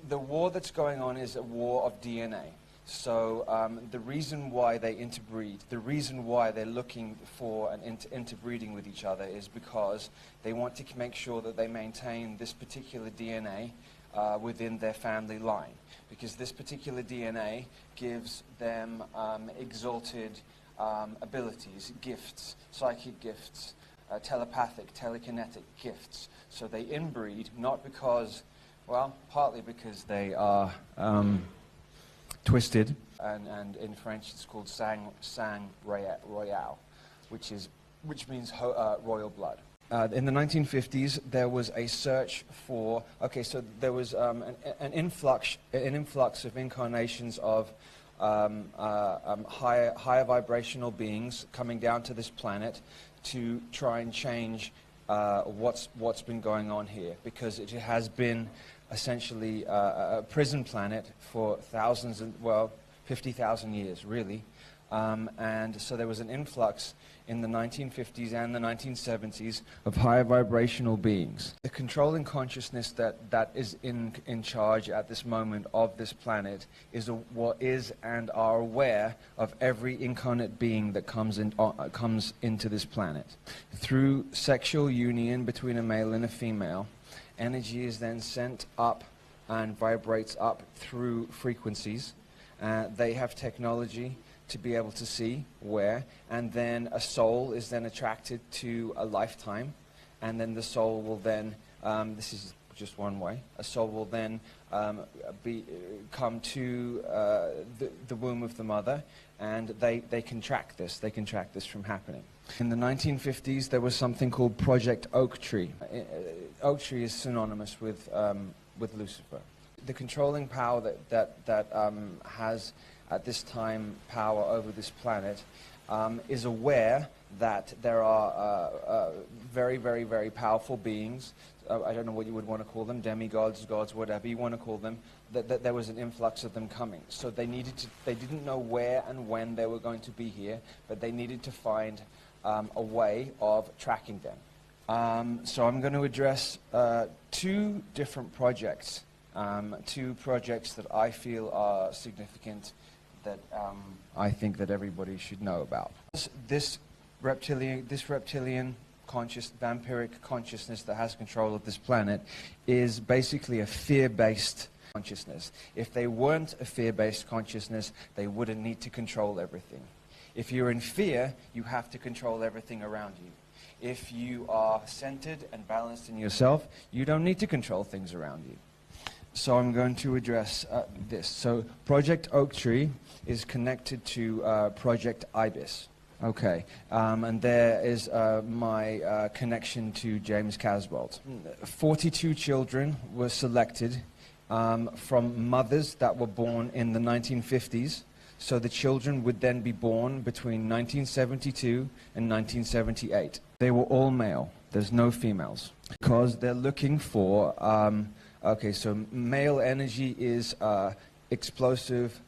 the war that's going on is a war of DNA. So the reason why they interbreed, the reason why they're looking for an interbreeding with each other is because they want to make sure that they maintain this particular DNA within their family line. Because this particular DNA gives them exalted abilities, gifts, psychic gifts, telepathic, telekinetic gifts. So they inbreed not because, well, partly because they are twisted, and in French it's called sang royal, which means royal blood. In the 1950s, there was a search for. Okay, so there was an influx of incarnations of higher vibrational beings coming down to this planet to try and change what's been going on here, because it has been essentially a prison planet for thousands and, well, 50,000 years, really. And so there was an influx in the 1950s and the 1970s of higher vibrational beings. The controlling consciousness that is in charge at this moment of this planet is what is and are aware of every incarnate being that comes into this planet. Through sexual union between a male and a female, energy is then sent up and vibrates up through frequencies. They have technology to be able to see where, and then a soul is then attracted to a lifetime, and then the soul will then, this is just one way, a soul will then come to the womb of the mother, and they can track this from happening. In the 1950s, there was something called Project Oak Tree. Oak Tree is synonymous with Lucifer. The controlling power that has at this time power over this planet is aware that there are very, very, very powerful beings. I don't know what you would want to call them, demigods, gods, whatever you want to call them. That there was an influx of them coming. So they didn't know where and when they were going to be here, but they needed to find a way of tracking them. So I'm going to address two different projects, two projects that I feel are significant, that I think that everybody should know about. This reptilian vampiric consciousness that has control of this planet is basically a fear-based consciousness. If they weren't a fear-based consciousness, they wouldn't need to control everything. If you're in fear, you have to control everything around you. If you are centered and balanced in yourself, you don't need to control things around you. So I'm going to address this. So Project Oak Tree is connected to Project Ibis. Okay, and there is my connection to James Casbolt. 42 children were selected from mothers that were born in the 1950s. So the children would then be born between 1972 and 1978. They were all male. There's no females. Because they're looking for, okay, so male energy is explosive,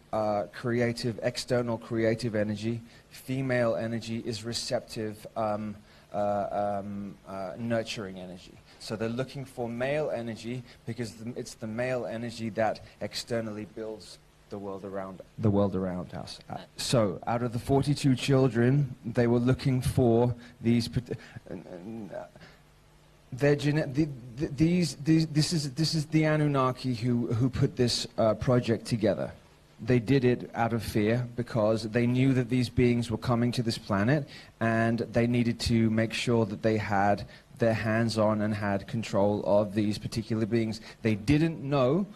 creative, external creative energy. Female energy is receptive, nurturing energy. So they're looking for male energy because it's the male energy that externally builds the world around us. So out of the 42 children, they were looking for these. This is the Anunnaki who put this project together. They did it out of fear because they knew that these beings were coming to this planet, and they needed to make sure that they had their hands on and had control of these particular beings. They didn't know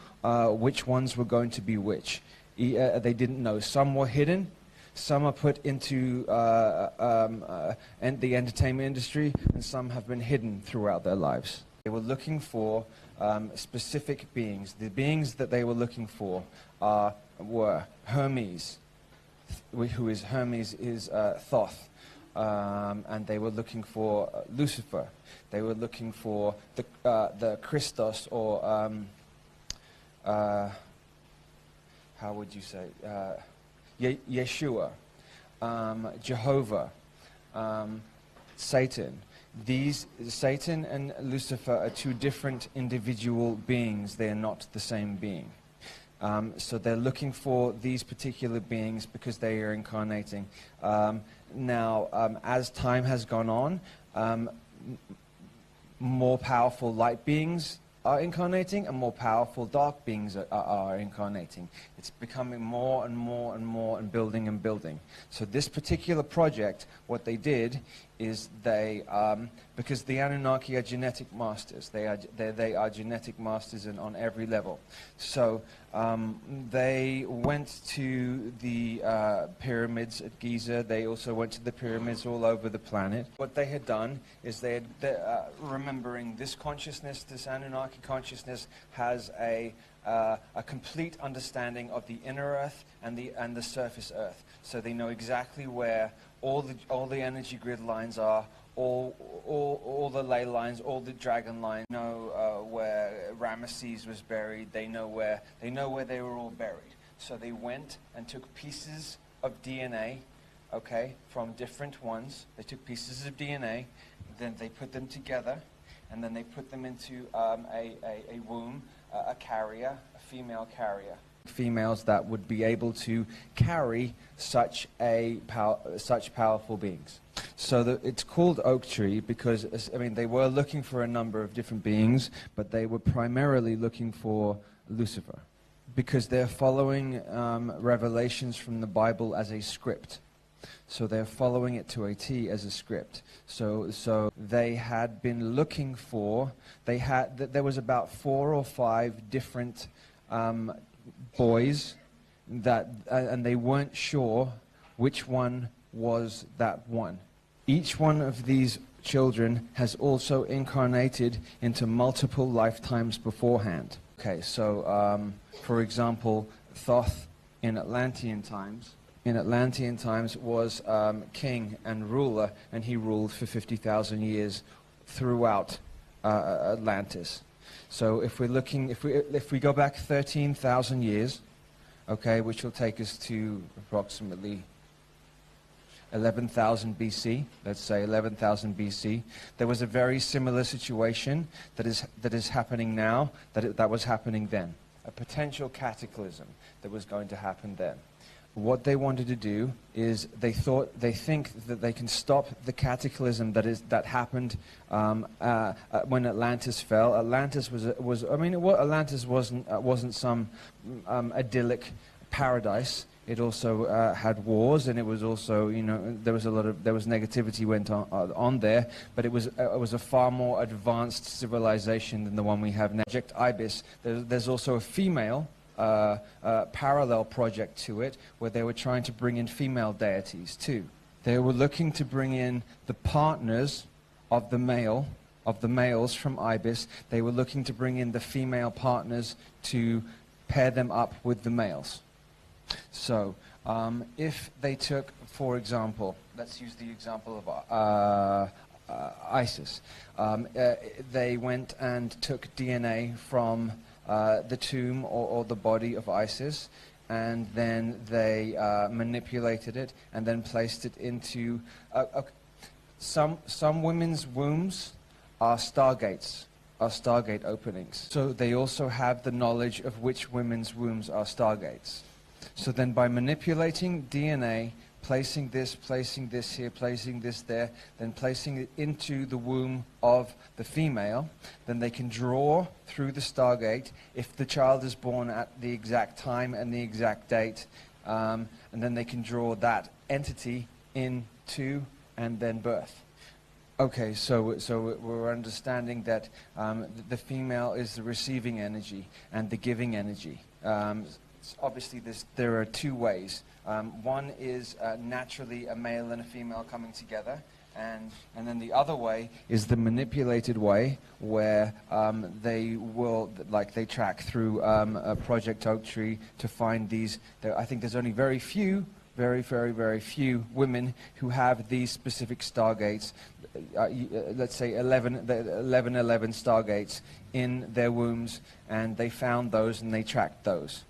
which ones were going to be which. They didn't know. Some were hidden, some are put into the entertainment industry, and some have been hidden throughout their lives. They were looking for specific beings. The beings that they were looking for were Hermes, Hermes is Thoth, and they were looking for Lucifer. They were looking for the Christos, or how would you say, Yeshua, Jehovah, Satan. Satan and Lucifer are two different individual beings. They are not the same being. So they're looking for these particular beings because they are incarnating. Now, as time has gone on, more powerful light beings are incarnating and more powerful dark beings are incarnating. It's becoming more and more and more and building. So this particular project, what they did is they, because the Anunnaki are genetic masters, they are genetic masters on every level. So they went to the pyramids at Giza. They also went to the pyramids all over the planet. What they had done is remembering this consciousness, this Anunnaki consciousness, has a complete understanding of the inner earth and the surface earth. So they know exactly where all the energy grid lines are, all the ley lines, all the dragon lines. Know where Ramesses was buried. They know where they were all buried. So they went and took pieces of DNA, okay, from different ones. They took pieces of DNA, then they put them together, and then they put them into a womb, a carrier, a female carrier. Females that would be able to carry such powerful beings. So it's called Oak Tree because, I mean, they were looking for a number of different beings, but they were primarily looking for Lucifer because they're following revelations from the Bible as a script. So they're following it to a T as a script. So they had been looking for, there was about 4 or 5 different boys and they weren't sure which one was that one. Each one of these children has also incarnated into multiple lifetimes beforehand. Okay, so for example, Thoth in Atlantean times was king and ruler, and he ruled for 50,000 years throughout Atlantis. So if we go back 13,000 years, okay, which will take us to approximately 11,000 BC, let's say 11,000 BC, there was a very similar situation that is happening now that was happening then. A potential cataclysm that was going to happen then. What they wanted to do is they think that they can stop the cataclysm that happened when Atlantis fell. Atlantis Atlantis wasn't some idyllic paradise. It also had wars, and it was also, there was negativity went on there, but it was a far more advanced civilization than the one we have now. Project Ibis. There's also a female parallel project to it, where they were trying to bring in female deities too. They were looking to bring in the partners of the males from Ibis. They were looking to bring in the female partners to pair them up with the males. So if they took, for example, let's use the example of Isis. They went and took DNA from the tomb or the body of Isis, and then they manipulated it and then placed it into some women's wombs are stargates, are stargate openings. So they also have the knowledge of which women's wombs are stargates. So then by manipulating DNA, placing this here, placing this there, then placing it into the womb of the female, then they can draw through the stargate if the child is born at the exact time and the exact date, and then they can draw that entity into and then birth. Okay, so we're understanding that the female is the receiving energy and the giving energy. Obviously, there are 2 ways. One is naturally a male and a female coming together, and then the other way is the manipulated way, where they track through Project Oak Tree to find these. I think there's only very few women who have these specific stargates. Let's say 11 stargates in their wombs, and they found those and they tracked those.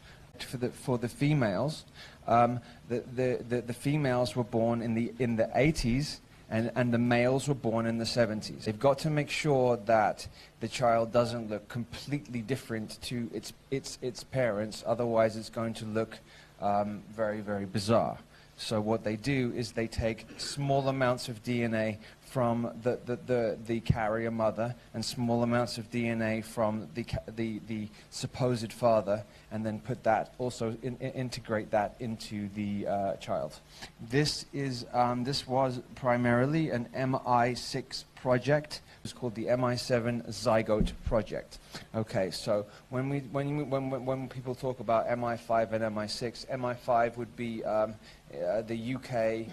For the females, the females were born in the 80s, and the males were born in the 70s. They've got to make sure that the child doesn't look completely different to its parents, otherwise it's going to look very, very bizarre. So what they do is they take small amounts of DNA from the carrier mother and small amounts of DNA from the supposed father, and then put that also integrate that into the child. This was primarily an MI6 project. It was called the MI7 Zygote Project. Okay, so when people talk about MI5 and MI6, MI5 would be the UK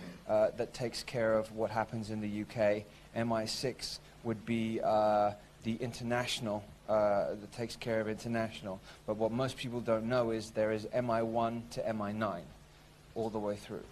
that takes care of what happens in the UK. MI6 would be the international that takes care of international. But what most people don't know is there is MI1 to MI9 all the way through.